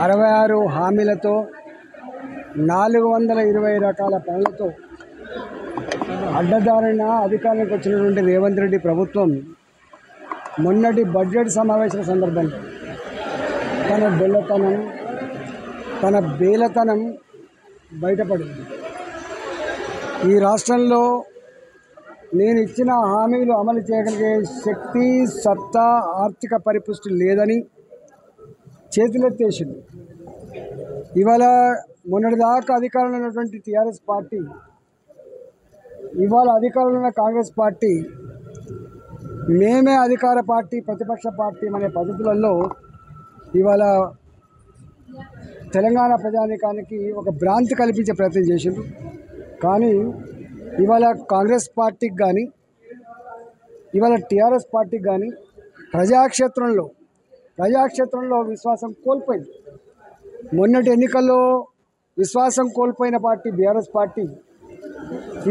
66 హామీలతో 420 రకాల పనులతో అడ్డదారిన అధికారానికి వచ్చినటువంటి రేవంత్ రెడ్డి ప్రభుత్వం మొన్నటి బడ్జెట్ సమావేశాల సందర్భంలో తన బెల్లతనం తన బేలతనం బయటపడింది. ఈ రాష్ట్రంలో నేను ఇచ్చిన హామీలు అమలు చేయగలిగే శక్తి, సత్తా, ఆర్థిక పరిపుష్టి లేదని చేతులెత్తేసింది. ఇవాళ మొన్నటిదాకా అధికారంలో ఉన్నటువంటి టీఆర్ఎస్ పార్టీ, ఇవాళ అధికారంలో ఉన్న కాంగ్రెస్ పార్టీ మేమే అధికార పార్టీ, ప్రతిపక్ష పార్టీ అనే పద్ధతులలో ఇవాళ తెలంగాణ ప్రజానీకానికి ఒక భ్రాంతి కల్పించే ప్రయత్నం చేసిండ్రు. కానీ ఇవాళ కాంగ్రెస్ పార్టీకి కానీ ఇవాళ టీఆర్ఎస్ పార్టీకి కానీ ప్రజాక్షేత్రంలో విశ్వాసం కోల్పోయింది. మొన్నటి ఎన్నికల్లో విశ్వాసం కోల్పోయిన పార్టీ బీఆర్ఎస్ పార్టీ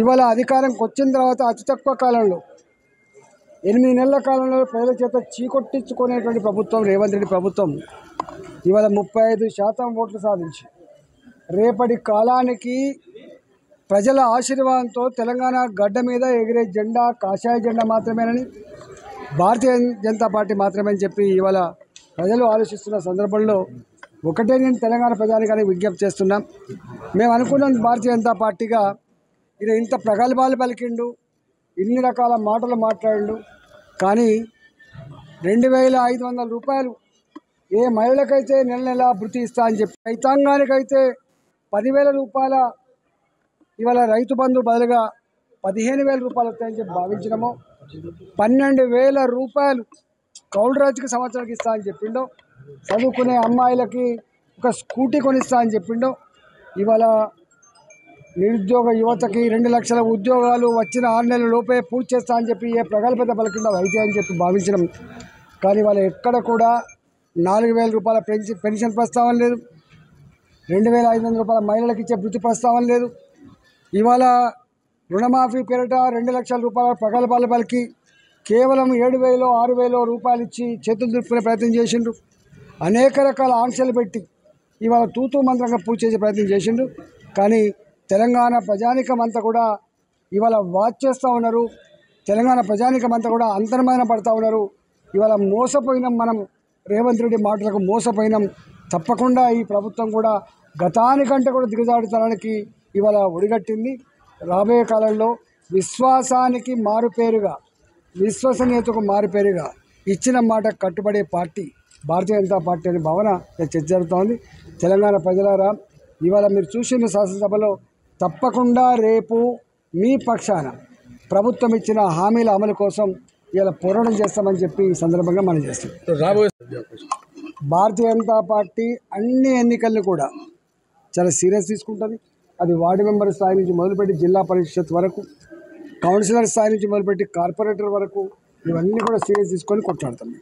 ఇవాళ అధికారంకి వచ్చిన తర్వాత అతి తక్కువ కాలంలో 8 నెలల కాలంలో ప్రజల చేత చీకొట్టించుకునేటువంటి ప్రభుత్వం రేవంత్ రెడ్డి ప్రభుత్వం ఇవాళ 35% ఓట్లు సాధించి రేపటి కాలానికి ప్రజల ఆశీర్వాదంతో తెలంగాణ గడ్డ మీద ఎగిరే జెండా కాషాయ జెండా మాత్రమేనని, భారతీయ జనతా పార్టీ మాత్రమే అని చెప్పి ఇవాళ ప్రజలు ఆలోచిస్తున్న సందర్భంలో ఒకటే నేను తెలంగాణ ప్రజానికానికి విజ్ఞప్తి చేస్తున్నాం. మేము అనుకున్నాం భారతీయ జనతా పార్టీగా ఈయన ఇంత ప్రగల్భాలు పలికిండు, ఇన్ని రకాల మాటలు మాట్లాడిండు. కానీ 2500 రూపాయలు ఏ మహిళకైతే నెల నెల భృతి ఇస్తా అని చెప్పి, రైతాంగానికైతే 10,000 రూపాయల ఇవాళ రైతు బంధు బదులుగా 15,000 రూపాయలు వస్తాయని చెప్పి భావించినామో, 12,000 రూపాయలు కౌలు రైతుకి సంవత్సరానికి ఇస్తా అని చెప్పిండో, చదువుకునే అమ్మాయిలకి ఒక స్కూటీ కొనిస్తా అని చెప్పిండో, ఇవాళ నిరుద్యోగ యువతకి 2 లక్షల ఉద్యోగాలు వచ్చిన 6 నెలల లోపే పూర్తి చేస్తా అని చెప్పి ఏ ప్రగల్భత పలికిండో అయితే అని చెప్పి భావించడం. కానీ వాళ్ళు ఎక్కడ కూడా 4,000 రూపాయల పెన్షన్ ప్రస్తావన లేదు, 2,500 రూపాయల మహిళలకు ఇచ్చే వృత్తి ప్రస్తావన లేదు. ఇవాళ రుణమాఫీ పేరిట 2 లక్షల రూపాయల ప్రగల్భాలు పలికి కేవలం 7,000 6,000 రూపాయలు ఇచ్చి చేతులు దులుపుకునే ప్రయత్నం చేసిండ్రు. అనేక రకాల ఆంక్షలు పెట్టి ఇవాళ తూతూ మంత్రంగా పూజ చేసే ప్రయత్నం చేసిండ్రు. కానీ తెలంగాణ ప్రజానికం అంతా కూడా ఇవాళ వాచ్ చేస్తూ ఉన్నారు. తెలంగాణ ప్రజానికం అంతా కూడా అంతర్మదన పడుతూ ఉన్నారు. ఇవాళ మోసపోయినాం, మనం రేవంత్ రెడ్డి మాటలకు మోసపోయినాం. తప్పకుండా ఈ ప్రభుత్వం కూడా గతానికంటే కూడా దిగజాడుతనానికి ఇవాళ ఒడిగట్టింది. రాబోయే కాలంలో విశ్వాసానికి మారుపేరుగా, విశ్వసనీయతకు మారుపేరుగా ఇచ్చిన మాట కట్టుబడే పార్టీ భారతీయ జనతా పార్టీ అనే భావన చర్చ జరుగుతోంది. తెలంగాణ ప్రజలారా, ఇవాళ మీరు చూసిన శాసనసభలో తప్పకుండా రేపు మీ పక్షాన ప్రభుత్వం ఇచ్చిన హామీల అమలు కోసం ఇవాళ పోరాటం చేస్తామని చెప్పి ఈ సందర్భంగా మనం చేస్తాం. భారతీయ జనతా పార్టీ అన్ని ఎన్నికలను కూడా చాలా సీరియస్ తీసుకుంటుంది. అది వార్డు మెంబర్ స్థాయి నుంచి మొదలుపెట్టి జిల్లా పరిషత్ వరకు, కౌన్సిలర్ స్థాయి నుంచి మొదలుపెట్టి కార్పొరేటర్ వరకు ఇవన్నీ కూడా సీరియస్ తీసుకొని కొట్లాడతాం.